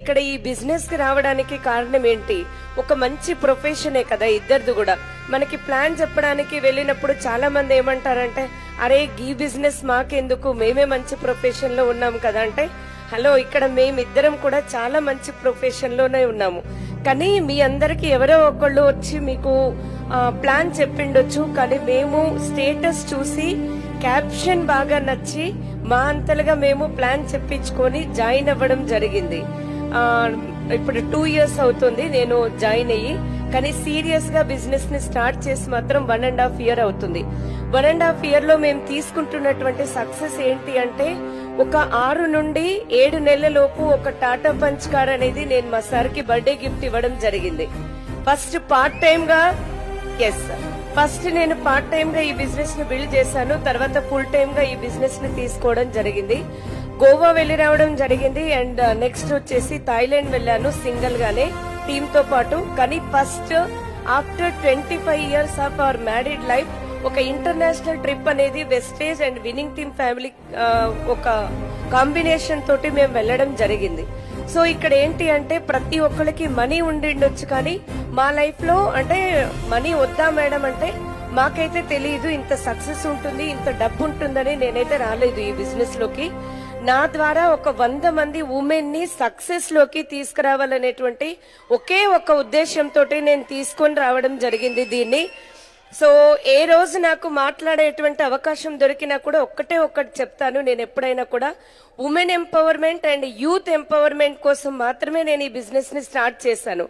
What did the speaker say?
ఇక్కడ ఈ బిజినెస్ కి రావడానికి కారణం ఏంటి? ఒక మంచి ప్రొఫెషనే కదా ఇద్దరిది కూడా. మనకి ప్లాన్ చెప్పడానికి వెళ్ళినప్పుడు చాలా మంది ఏమంటారంటే, అరే ఈ బిజినెస్ మాకెందుకు, మేమే మంచి ప్రొఫెషన్ లో ఉన్నాం కదా అంటే, హలో ఇక్కడ మేమిద్దరం కూడా చాలా మంచి ప్రొఫెషన్ లోనే ఉన్నాము. కానీ మీ అందరికి ఎవరో ఒకళ్ళు వచ్చి మీకు ప్లాన్ చెప్పిండొచ్చు, కానీ మేము స్టేటస్ చూసి క్యాప్షన్ బాగా నచ్చి మా అంతలుగా మేము ప్లాన్ చెప్పించుకొని జాయిన్ అవ్వడం జరిగింది. ఇప్పుడు 2 years అవుతుంది నేను జాయిన్ అయ్యి, కానీ సీరియస్ గా బిజినెస్ ని స్టార్ట్ చేసి మాత్రం 1.5 year అవుతుంది. 1.5 year లో మేము తీసుకుంటున్నటువంటి సక్సెస్ ఏంటి అంటే, ఒక 6 నుండి 7 నెలల లోపు ఒక టాటా పంచ్ కార్ అనేది నేను మా సార్ కి బర్త్డే గిఫ్ట్ ఇవ్వడం జరిగింది. ఫస్ట్ పార్ట్ టైమ్ గా ఫస్ట్ నేను పార్ట్ టైమ్ గా ఈ బిజినెస్ ని బిల్డ్ చేశాను. తర్వాత ఫుల్ టైమ్ గా ఈ బిజినెస్ ని తీసుకోవడం జరిగింది. గోవా వెళ్లి రావడం జరిగింది. అండ్ నెక్స్ట్ వచ్చేసి థాయిలాండ్ వెళ్ళాను సింగిల్ గానే టీమ్ తో పాటు. కానీ first after 25 years of our married life ఒక ఇంటర్నేషనల్ ట్రిప్ అనేది wastage and winning team family ఒక కాంబినేషన్ తోటి మేము వెళ్ళడం జరిగింది. సో ఇక్కడ ఏంటి అంటే, ప్రతి ఒక్కరికి మనీ ఉండిండొచ్చు, కానీ మా లైఫ్ లో అంటే మనీ వద్దా మేడం అంటే మాకైతే తెలియదు ఇంత సక్సెస్ ఉంటుంది, ఇంత డబ్బు ఉంటుందని నేనైతే రాలేదు ఈ బిజినెస్ లోకి. నా ద్వారా ఒక 100 మంది ఉమెన్ ని సక్సెస్ లోకి తీసుకురావాలనేటువంటి ఒకే ఒక ఉద్దేశంతో నేను తీసుకొని రావడం జరిగింది దీన్ని. సో ఏ రోజు నాకు మాట్లాడేటువంటి అవకాశం దొరికినా కూడా ఒక్కటి చెప్తాను, నేను ఎప్పుడైనా కూడా women empowerment and youth empowerment కోసం మాత్రమే నేను ఈ బిజినెస్ ని స్టార్ట్ చేశాను.